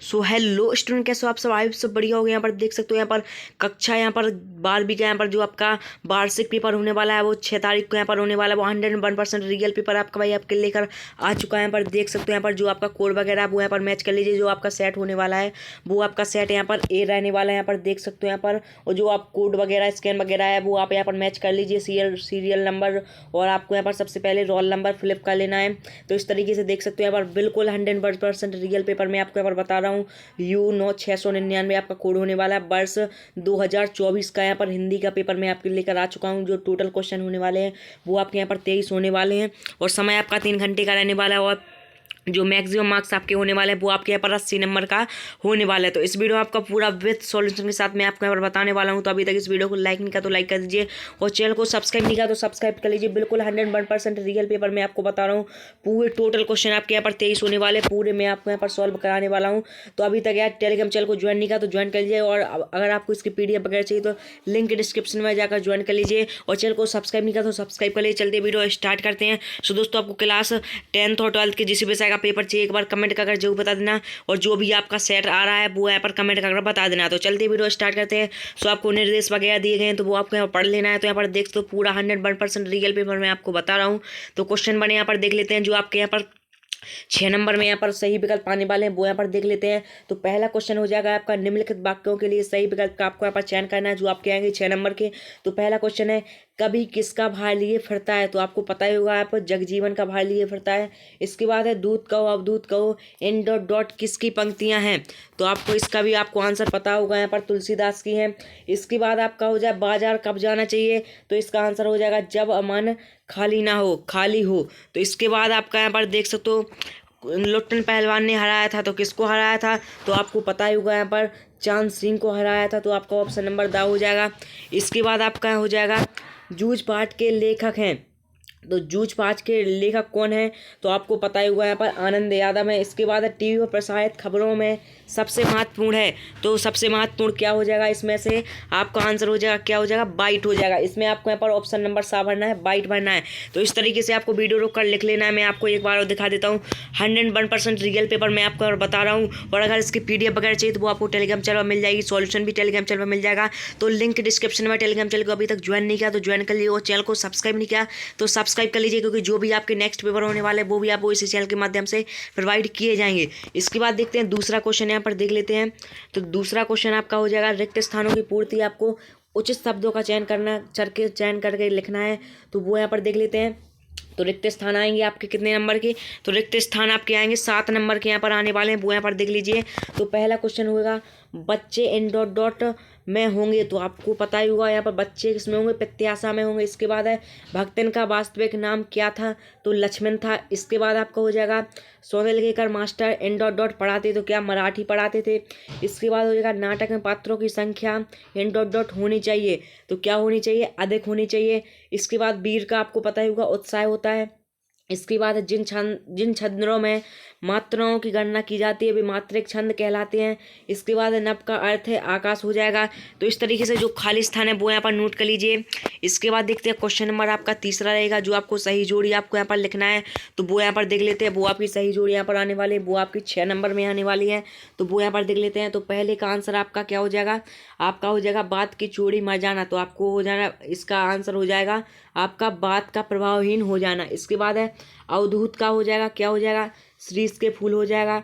So hello student, कैसे हो आप सब? आई सब बढ़िया हो गए। यहाँ पर देख सकते हो, यहाँ पर कक्षा यहाँ पर 12वीं का यहाँ पर जो आपका वार्षिक पेपर होने वाला है वो 6 तारीख को यहाँ पर होने वाला है। वो 101% रियल पेपर आपका भाई आपके लेकर आ चुका है। यहाँ पर देख सकते हो, यहाँ पर जो आपका कोड वगैरह वो यहाँ पर मैच कर लीजिए। जो आपका सेट होने वाला है वो आपका सेट यहाँ पर ए रहने वाला है। यहाँ पर देख सकते हो यहाँ पर, और जो आप कोड वगैरह स्कैन वगैरह है वो आप यहाँ पर मैच कर लीजिए, सीरियल नंबर, और आपको यहाँ पर सबसे पहले रोल नंबर फिलिप कर लेना है। तो इस तरीके से देख सकते हो यहाँ पर बिल्कुल 100% रियल पेपर में आपको यहाँ पर बता रहा हूँ। U9 699 आपका कोड होने वाला है। वर्ष 2024 का यहाँ पर हिंदी का पेपर मैं आपके लेकर आ चुका हूँ। जो टोटल क्वेश्चन होने वाले हैं वो आपके यहाँ पर 23 होने वाले हैं, और समय आपका 3 घंटे का रहने वाला है। और जो मैक्सिमम मार्क्स आपके होने वाले हैं वो आपके यहाँ पर 80 नंबर का होने वाला है। तो इस वीडियो आपका पूरा विथ सॉल्यूशन के साथ मैं आपको यहाँ पर बताने वाला हूँ। तो अभी तक इस वीडियो को लाइक नहीं किया तो लाइक कर दीजिए, और चैनल को सब्सक्राइब नहीं किया तो सब्सक्राइब कर लीजिए। बिल्कुल 101% रियल पेपर मैं आपको बता रहा हूँ। पूरे टोटल क्वेश्चन आपके यहाँ पर 23 होने वाले, पूरे मैं आपको यहाँ पर सॉल्व कराने वाला हूँ। तो अभी तक यार टेलीग्राम चैनल को ज्वाइन नहीं किया तो ज्वाइन कर लीजिए, और अगर आपको इसकी PDF वगैरह चाहिए तो लिंक डिस्क्रिप्शन में जाकर ज्वाइन कर लीजिए, और चैनल को सब्सक्राइब नहीं किया तो सब्सक्राइब कर लीजिए। चलते वीडियो स्टार्ट करते हैं। सो दोस्तों, आपको क्लास 10th और 12th के जिस विषय का पेपर चाहिए एक बार कमेंट कर जरूर बता देना, और जो भी आपका सेट आ रहा है वो यहाँ पर कमेंट कर बता देना। तो चलते वीडियो स्टार्ट करते हैं। सो आपको निर्देश वगैरह दिए गए हैं तो वो आपको यहाँ पर पढ़ लेना है। तो यहाँ पर देख तो पूरा 101% रियल पेपर मैं आपको बता रहा हूँ। तो क्वेश्चन बने यहाँ पर देख लेते हैं। जो आपके यहाँ पर 6 नंबर में यहाँ पर सही विकल्प आने वाले हैं वो यहाँ पर देख लेते हैं। तो पहला क्वेश्चन हो जाएगा आपका, निम्नलिखित वाक्यों के लिए सही विकल्प का आपको यहाँ पर चयन करना है, जो आपके आएंगे 6 नंबर के। तो पहला क्वेश्चन है, कभी किसका भार लिए फिरता है? तो आपको पता ही होगा, यहाँ पर जगजीवन का भार लिए फिरता है। इसके बाद है, दूध कहो अवधूत कहो, इन डॉट डॉट किसकी पंक्तियां हैं? तो आपको इसका भी आपको आंसर पता होगा, यहाँ पर तुलसीदास की है। इसके बाद आपका हो जाए, बाजार कब जाना चाहिए? तो इसका आंसर हो जाएगा, जब मन खाली ना हो, खाली हो। तो इसके बाद आपका यहाँ पर देख सकते हो, लुट्टन पहलवान ने हराया था तो किसको हराया था? तो आपको पता ही होगा, यहाँ पर चांद सिंह को हराया था। तो आपका ऑप्शन नंबर दा हो जाएगा। इसके बाद आपका हो जाएगा, जूझ पाठ के लेखक हैं। तो जूझ पाठ के लेखक कौन है? तो आपको पता ही होगा, यहाँ पर आनंद यादव है। इसके बाद टीवी पर प्रसारित खबरों में सबसे महत्वपूर्ण है। तो सबसे महत्वपूर्ण क्या हो जाएगा? इसमें से आपका आंसर हो जाएगा, क्या हो जाएगा? बाइट हो जाएगा। इसमें आपको यहाँ पर ऑप्शन नंबर 7 भरना है, बाइट भरना है। तो इस तरीके से आपको वीडियो रोक कर लिख लेना है। मैं आपको एक बार और दिखा देता हूँ। 101% रियल पेपर मैं आपको और बता रहा हूँ। और अगर इसकी PDF वगैरह चाहिए तो वो आपको टेलीग्राम चैनल में मिल जाएगी। सॉल्यूशन भी टेलीग्राम चैनल में मिल जाएगा। तो लिंक डिस्क्रिप्शन में। टेलीग्राम चैनल को अभी तक ज्वाइन नहीं किया तो ज्वाइन कर लीजिए, और चैनल को सब्सक्राइब नहीं किया तो सब्सक्राइब कर लीजिए, क्योंकि जो भी आपके नेक्स्ट पेपर होने वाले वो भी आपको इसी चैनल के माध्यम से प्रोवाइड किए जाएंगे। इसके बाद देखते हैं दूसरा क्वेश्चन, यहाँ पर देख लेते हैं। तो दूसरा क्वेश्चन आपका हो जाएगा, रिक्त स्थानों की पूर्ति आपको उचित शब्दों का चयन करके लिखना है। तो वो यहाँ पर देख लेते हैं। तो रिक्त स्थान आएंगे आपके कितने नंबर के? तो रिक्त स्थान आपके आएंगे 7 नंबर के यहाँ पर आने वाले हैं, वो यहाँ पर देख लीजिए। तो पहला क्वेश्चन होगा, बच्चे इन डॉट डॉट में होंगे। तो आपको पता ही होगा, यहाँ पर बच्चे किसमें होंगे? प्रत्याशा में होंगे। इसके बाद है, भक्तन का वास्तविक नाम क्या था? तो लक्ष्मण था। इसके बाद आपका हो जाएगा, सोनेलकर मास्टर इन डॉट डॉट पढ़ाते तो क्या मराठी पढ़ाते थे? इसके बाद हो जाएगा, नाटक में पात्रों की संख्या इन डॉट डॉट होनी चाहिए। तो क्या होनी चाहिए? अधिक होनी चाहिए। इसके बाद वीर का आपको पता ही होगा, उत्साह होता है। इसके बाद जिन छंदों में मात्राओं की गणना की जाती है वे मात्रिक छंद कहलाते हैं। इसके बाद नभ का अर्थ है आकाश हो जाएगा। तो इस तरीके से जो खाली स्थान है वो यहाँ पर नोट कर लीजिए। इसके बाद देखते हैं क्वेश्चन नंबर आपका तीसरा रहेगा, जो आपको सही जोड़ी आपको यहाँ पर लिखना है। तो वो यहाँ पर देख लेते हैं। वो आपकी सही जोड़ी यहाँ पर आने वाली है, वो आपकी 6 नंबर में आने वाली है। तो वो यहाँ पर देख लेते हैं। तो पहले का आंसर आपका क्या हो जाएगा? आपका हो जाएगा, बात की चूड़ी मर जाना। तो आपको हो जाना, इसका आंसर हो जाएगा आपका, बात का प्रभावहीन हो जाना। इसके बाद है, अवधूत का हो जाएगा, क्या हो जाएगा? शीश के फूल हो जाएगा।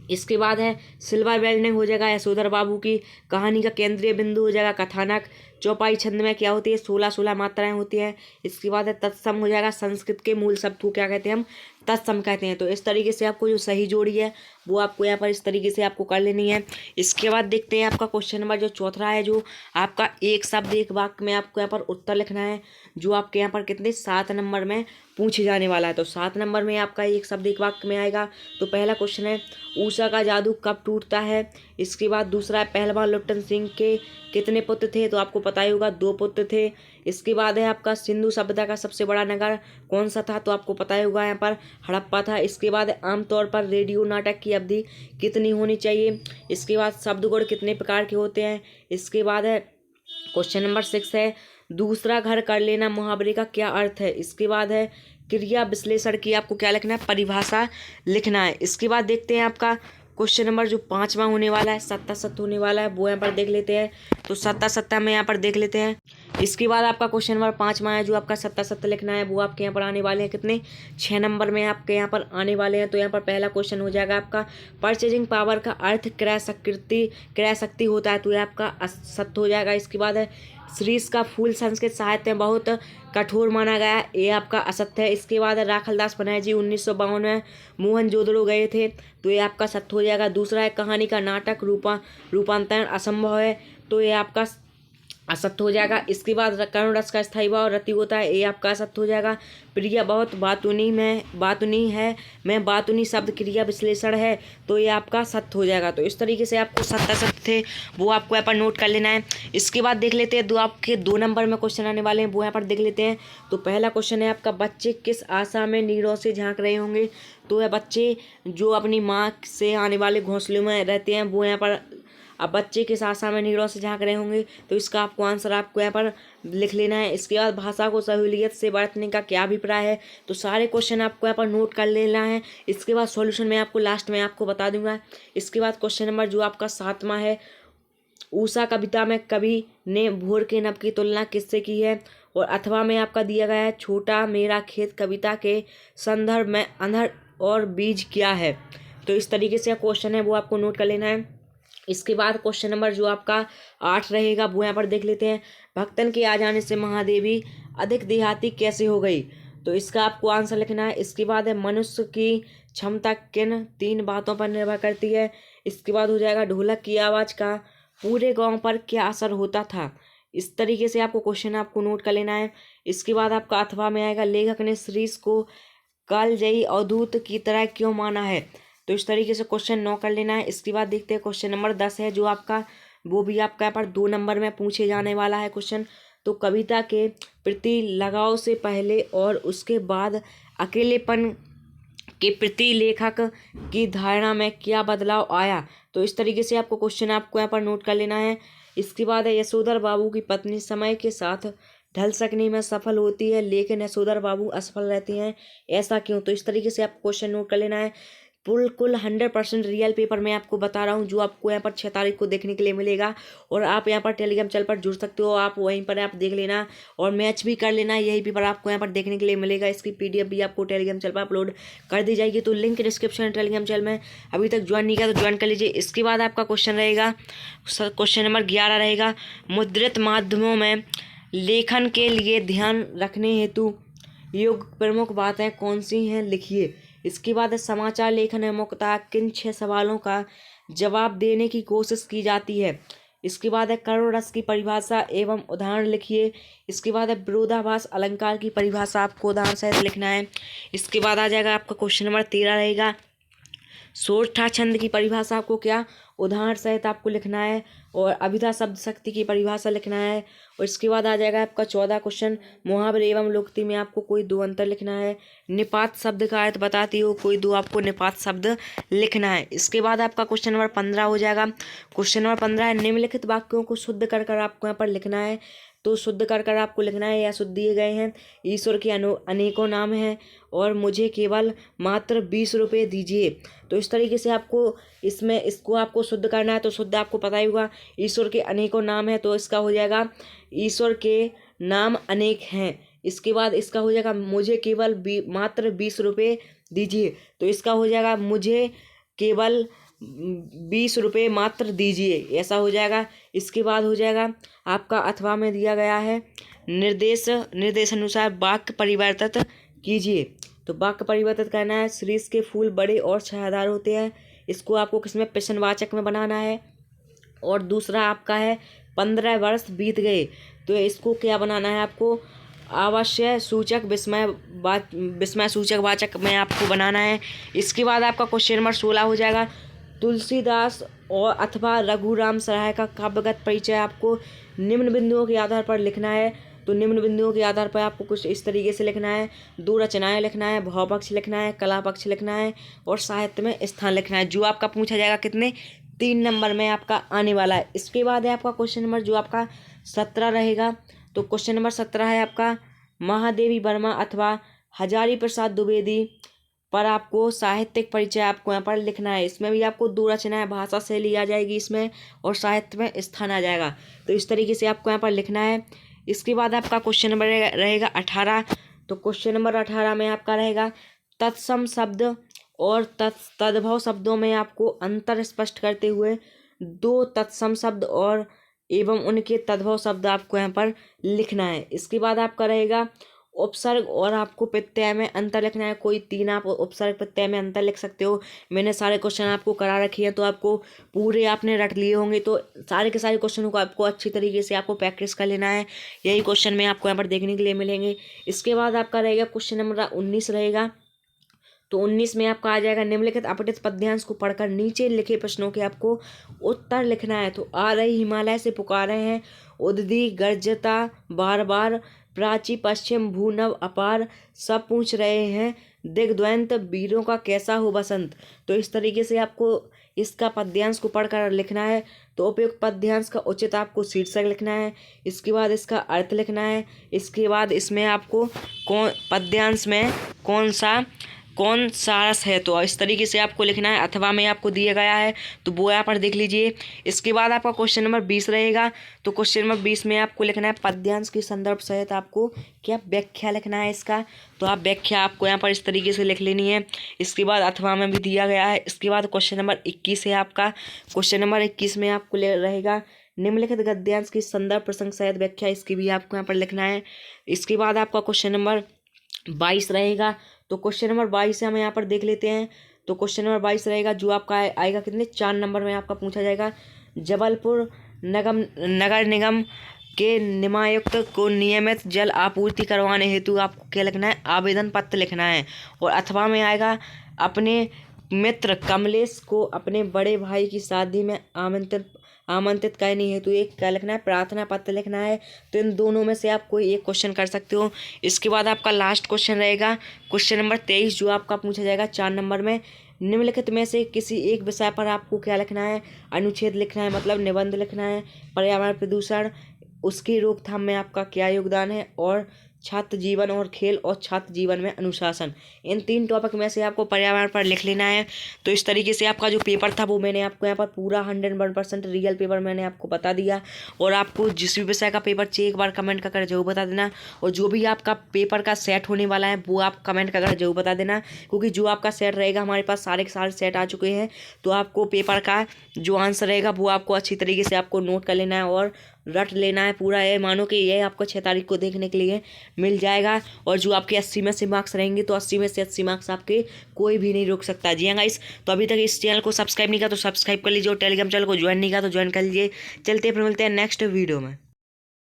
इसके बाद है, सिल्वर वेलडिंग हो जाएगा, यशोधर बाबू की कहानी का केंद्रीय बिंदु हो जाएगा कथानक। चौपाई छंद में क्या होती है? 16 मात्राएं होती हैं। इसके बाद है, तत्सम हो जाएगा, संस्कृत के मूल शब्द को क्या कहते हैं? हम तत्सम कहते हैं। तो इस तरीके से आपको जो सही जोड़ी है वो आपको यहाँ पर इस तरीके से आपको कर लेनी है। इसके बाद देखते हैं आपका क्वेश्चन नंबर जो चौथा है, जो आपका एक शब्द एक वाक्य में आपको यहाँ पर उत्तर लिखना है, जो आपके यहाँ पर कितने 7 नंबर में पूछे जाने वाला है। तो 7 नंबर में आपका एक शब्द एक वाक्य में आएगा। तो पहला क्वेश्चन है, ऊषा का जादू कब टूटता है? इसके बाद दूसरा है, पहलवान लुट्टन सिंह के कितने पुत्र थे? तो आपको पता ही होगा, 2 पुत्र थे। इसके बाद है आपका, सिंधु सभ्यता का सबसे बड़ा नगर कौन सा था? तो आपको पता ही होगा, यहाँ पर हड़प्पा था। इसके बाद आमतौर पर रेडियो नाटक की अवधि कितनी होनी चाहिए? इसके बाद शब्दगुण कितने प्रकार के होते हैं? इसके बाद है क्वेश्चन नंबर 6 है, दूसरा घर कर लेना मुहावरे का क्या अर्थ है? इसके बाद है, क्रिया विश्लेषण की आपको क्या लिखना है? परिभाषा लिखना है। इसके बाद देखते हैं आपका क्वेश्चन नंबर जो 5वां होने वाला है, सत्ता सत्ता होने वाला है, वो यहाँ पर देख लेते हैं। तो सत्ता सत्ता में यहाँ पर देख लेते हैं। इसके बाद आपका क्वेश्चन नंबर 5वां है, जो आपका सत्ता सत्ता लिखना है, वो आपके यहाँ पर आने वाले हैं कितने, 6 नंबर में आपके यहाँ पर आने वाले हैं। तो यहाँ पर पहला क्वेश्चन हो जाएगा आपका, परचेजिंग पावर का अर्थ क्रय शक्ति होता है, तो ये आपका असत्य हो जाएगा। इसके बाद है, श्रीस का फूल संस्कृत साहित्य में बहुत कठोर माना गया, ये आपका असत्य है। इसके बाद है, राखलदास पनाय जी 1952 में मोहनजोदड़ो गए थे, तो ये आपका सत्य हो जाएगा। दूसरा है, कहानी का नाटक रूपांतरण असंभव है, तो ये आपका असत्य हो जाएगा। इसके बाद करुण रस का स्थायी भाव रति होता है, ये आपका असत्य हो जाएगा। प्रिया बहुत बातूनी में बातूनी शब्द क्रिया विश्लेषण है, तो ये आपका सत्य हो जाएगा। तो इस तरीके से आपको सत्ता सत्य थे वो आपको यहाँ पर नोट कर लेना है। इसके बाद देख लेते हैं आपके 2 नंबर में क्वेश्चन आने वाले हैं, वो यहाँ पर देख लेते हैं। तो पहला क्वेश्चन है आपका, बच्चे किस आशा में नीरों से झांक रहे होंगे, तो है बच्चे जो अपनी माँ से आने वाले घोंसलों में रहते हैं, वो यहाँ पर अब बच्चे किस आशा में नीड़ों से झांक रहे होंगे, तो इसका आपको आंसर आपको यहाँ पर लिख लेना है। इसके बाद भाषा को सहूलियत से बरतने का क्या अभिप्राय है, तो सारे क्वेश्चन आपको यहाँ पर नोट कर लेना है। इसके बाद सॉल्यूशन में आपको लास्ट में आपको बता दूंगा। इसके बाद क्वेश्चन नंबर जो आपका 7वां है, उषा कविता में कवि ने भोर के नभ की तुलना किससे की है, और अथवा में आपका दिया गया है, छोटा मेरा खेत कविता के संदर्भ में अंधड़ और बीज क्या है। तो इस तरीके से क्वेश्चन है वो आपको नोट कर लेना है। इसके बाद क्वेश्चन नंबर जो आपका 8 रहेगा, वो यहाँ पर देख लेते हैं। भक्तन के आ जाने से महादेवी अधिक देहाती कैसे हो गई, तो इसका आपको आंसर लिखना है। इसके बाद है, मनुष्य की क्षमता किन 3 बातों पर निर्भर करती है। इसके बाद हो जाएगा, ढोलक की आवाज़ का पूरे गांव पर क्या असर होता था। इस तरीके से आपको क्वेश्चन आपको नोट कर लेना है। इसके बाद आपका अथवा में आएगा, लेखक ने श्रीश को कालजयी अवधूत की तरह क्यों माना है, तो इस तरीके से क्वेश्चन 9 कर लेना है। इसके बाद देखते हैं क्वेश्चन नंबर 10 है, जो आपका वो भी आपका यहाँ पर 2 नंबर में पूछे जाने वाला है क्वेश्चन। तो कविता के प्रति लगाव से पहले और उसके बाद अकेलेपन के प्रति लेखक की धारणा में क्या बदलाव आया, तो इस तरीके से आपको क्वेश्चन आपको यहाँ पर नोट कर लेना है। इसके बाद है, यशोधर बाबू की पत्नी समय के साथ ढल सकने में सफल होती है, लेकिन यशोधर बाबू असफल रहती हैं, ऐसा क्यों, तो इस तरीके से आपको क्वेश्चन नोट कर लेना है। बिल्कुल 100% रियल पेपर मैं आपको बता रहा हूँ, जो आपको यहाँ पर 6 तारीख को देखने के लिए मिलेगा। और आप यहाँ पर टेलीग्राम चैनल पर जुड़ सकते हो, आप वहीं पर आप देख लेना और मैच भी कर लेना। यही पेपर आपको यहाँ पर देखने के लिए मिलेगा। इसकी PDF भी आपको टेलीग्राम चैनल पर अपलोड कर दी जाएगी, तो लिंक डिस्क्रिप्शन टेलीग्राम चैनल में। अभी तक ज्वाइन नहीं किया तो ज्वाइन कर लीजिए। इसके बाद आपका क्वेश्चन रहेगा, क्वेश्चन नंबर 11 रहेगा, मुद्रित माध्यमों में लेखन के लिए ध्यान रखने हेतु योग्य प्रमुख बातें कौन सी हैं, लिखिए। इसके बाद समाचार लेखन में मुख्यतः किन 6 सवालों का जवाब देने की कोशिश की जाती है। इसके बाद है, करुण रस की परिभाषा एवं उदाहरण लिखिए। इसके बाद है, विरोधाभास अलंकार की परिभाषा आपको उदाहरण सहित लिखना है। इसके बाद आ जाएगा आपका क्वेश्चन नंबर 13 रहेगा, सोरठा छंद की परिभाषा आपको क्या उदाहरण सहित आपको लिखना है, और अभिधा शब्द शक्ति की परिभाषा लिखना है। और इसके बाद आ जाएगा आपका 14 क्वेश्चन, मुहावरे एवं लोकोक्ति में आपको कोई 2 अंतर लिखना है। निपात शब्द का अर्थ बताती हो, कोई 2 आपको निपात शब्द लिखना है। इसके बाद आपका क्वेश्चन नंबर 15 हो जाएगा। क्वेश्चन नंबर 15 है, निम्नलिखित वाक्यों को शुद्ध कर कर आपको यहाँ पर लिखना है। तो शुद्ध कर कर आपको लिखना है, या शुद्ध दिए गए हैं, ईश्वर के अनेकों नाम हैं और मुझे केवल मात्र 20 रुपये दीजिए। तो इस तरीके से आपको इसको आपको शुद्ध करना है। तो शुद्ध आपको पता ही होगा, ईश्वर के अनेकों नाम है, तो इसका हो जाएगा ईश्वर के नाम अनेक हैं। इसके बाद इसका हो जाएगा, मुझे केवल मात्र 20 रुपये दीजिए, तो इसका हो जाएगा, मुझे केवल 20 रुपये मात्र दीजिए, ऐसा हो जाएगा। इसके बाद हो जाएगा आपका अथवा में दिया गया है, निर्देशानुसार वाक्य परिवर्तित कीजिए। तो वाक्य परिवर्तित करना है, शीर्ष के फूल बड़े और छायादार होते हैं, इसको आपको किसमें प्रश्नवाचक में बनाना है। और दूसरा आपका है, 15 वर्ष बीत गए, तो इसको क्या बनाना है, आपको अवश्य सूचक विस्मय सूचक वाचक में आपको बनाना है। इसके बाद आपका क्वेश्चन नंबर 16 हो जाएगा, तुलसीदास और अथवा रघुराम सराय का काव्यगत परिचय आपको निम्न बिंदुओं के आधार पर लिखना है। तो निम्न बिंदुओं के आधार पर आपको कुछ इस तरीके से लिखना है, 2 रचनाएं लिखना है, भाव पक्ष लिखना है, कला पक्ष लिखना है और साहित्य में स्थान लिखना है, जो आपका पूछा जाएगा कितने 3 नंबर में आपका आने वाला है। इसके बाद है आपका क्वेश्चन नंबर जो आपका 17 रहेगा। तो क्वेश्चन नंबर 17 है आपका, महादेवी वर्मा अथवा हजारी प्रसाद द्विवेदी पर आपको साहित्यिक परिचय आपको यहाँ पर लिखना है। इसमें भी आपको 2 रचनाएं भाषा शैली आ जाएगी इसमें, और साहित्य में स्थान आ जाएगा। तो इस तरीके से आपको यहाँ पर लिखना है। इसके बाद आपका क्वेश्चन नंबर रहेगा 18। तो क्वेश्चन नंबर 18 में आपका रहेगा तत्सम शब्द और तद्भव शब्दों में आपको अंतर स्पष्ट करते हुए 2 तत्सम शब्द और एवं उनके तद्भव शब्द आपको यहाँ पर लिखना है। इसके बाद आपका रहेगा उपसर्ग और आपको प्रत्यय में अंतर लिखना है। कोई 3 आप उपसर्ग प्रत्यय में अंतर लिख सकते हो। मैंने सारे क्वेश्चन आपको करा रखी है, तो आपको पूरे आपने रट लिए होंगे, तो सारे के सारे क्वेश्चनों को आपको अच्छी तरीके से आपको प्रैक्टिस कर लेना है। यही क्वेश्चन में आपको यहाँ पर देखने के लिए मिलेंगे। इसके बाद आपका रहेगा क्वेश्चन नंबर 19 रहेगा। तो 19 में आपका आ जाएगा निम्नलिखित अपठित पद्यांश को पढ़कर नीचे लिखे प्रश्नों के आपको उत्तर लिखना है। तो आ रही हिमालय से पुकारे हैं, उददी गर्जता बार बार, प्राची पश्चिम भूनव अपार, सब पूछ रहे हैं दिग्द्वंत, वीरों का कैसा हो बसंत। तो इस तरीके से आपको इसका पद्यांश को पढ़कर लिखना है। तो उपयुक्त पद्यांश का उचित आपको शीर्षक लिखना है। इसके बाद इसका अर्थ लिखना है। इसके बाद इसमें आपको पद्यांश में कौन सा रस है, तो इस तरीके से आपको लिखना है। अथवा में आपको दिया गया है, तो वो यहाँ पर देख लीजिए। इसके बाद आपका क्वेश्चन नंबर 20 रहेगा। तो क्वेश्चन नंबर 20 में आपको लिखना है पद्यांश की संदर्भ सहित आपको क्या व्याख्या लिखना है इसका। तो आप व्याख्या आपको यहाँ पर इस तरीके से लिख लेनी है। इसके बाद अथवा में भी दिया गया है। इसके बाद क्वेश्चन नंबर 21 है आपका। क्वेश्चन नंबर 21 में आपको रहेगा निम्नलिखित गद्यांश की संदर्भ प्रसंग सहित व्याख्या, इसकी भी आपको यहाँ पर लिखना है। इसके बाद आपका क्वेश्चन नंबर 22 रहेगा। तो क्वेश्चन नंबर 22 से हम यहाँ पर देख लेते हैं। तो क्वेश्चन नंबर 22 रहेगा, जो आपका आएगा कितने 4 नंबर में आपका पूछा जाएगा। जबलपुर नगर निगम के निमायुक्त को नियमित जल आपूर्ति करवाने हेतु आपको क्या लिखना है, आवेदन पत्र लिखना है। और अथवा में आएगा अपने मित्र कमलेश को अपने बड़े भाई की शादी में आमंत्रित करने हेतु एक क्या लिखना है, प्रार्थना पत्र लिखना है। तो इन दोनों में से आप कोई एक क्वेश्चन कर सकते हो। इसके बाद आपका लास्ट क्वेश्चन रहेगा क्वेश्चन नंबर 23, जो आपका पूछा जाएगा 4 नंबर में। निम्नलिखित में से किसी एक विषय पर आपको क्या लिखना है, अनुच्छेद लिखना है, मतलब निबंध लिखना है। पर्यावरण प्रदूषण, उसकी रोकथाम में आपका क्या योगदान है, और छात्र जीवन और खेल, और छात्र जीवन में अनुशासन। इन 3 टॉपिक में से आपको पर्यावरण पर लिख लेना है। तो इस तरीके से आपका जो पेपर था वो मैंने आपको यहाँ पर पूरा 101% रियल पेपर मैंने आपको बता दिया। और आपको जिस भी विषय का पेपर चाहिए एक बार कमेंट कर जरूर बता देना। और जो भी आपका पेपर का सेट होने वाला है वो आप कमेंट कर जरूर बता देना, क्योंकि जो आपका सेट रहेगा हमारे पास सारे के सारे सेट आ चुके हैं। तो आपको पेपर का जो आंसर रहेगा वो आपको अच्छी तरीके से आपको नोट कर लेना है और रट लेना है पूरा। ये मानो कि ये आपको 6 तारीख को देखने के लिए मिल जाएगा। और जो आपके 80 में से मार्क्स रहेंगे, तो 80 में से 80 मार्क्स आपके कोई भी नहीं रोक सकता। जी हाँ गाइस, तो अभी तक इस चैनल को सब्सक्राइब नहीं किया तो सब्सक्राइब कर लीजिए, और टेलीग्राम चैनल को ज्वाइन नहीं किया तो ज्वाइन कर लीजिए। चलते फिर मिलते हैं नेक्स्ट वीडियो में।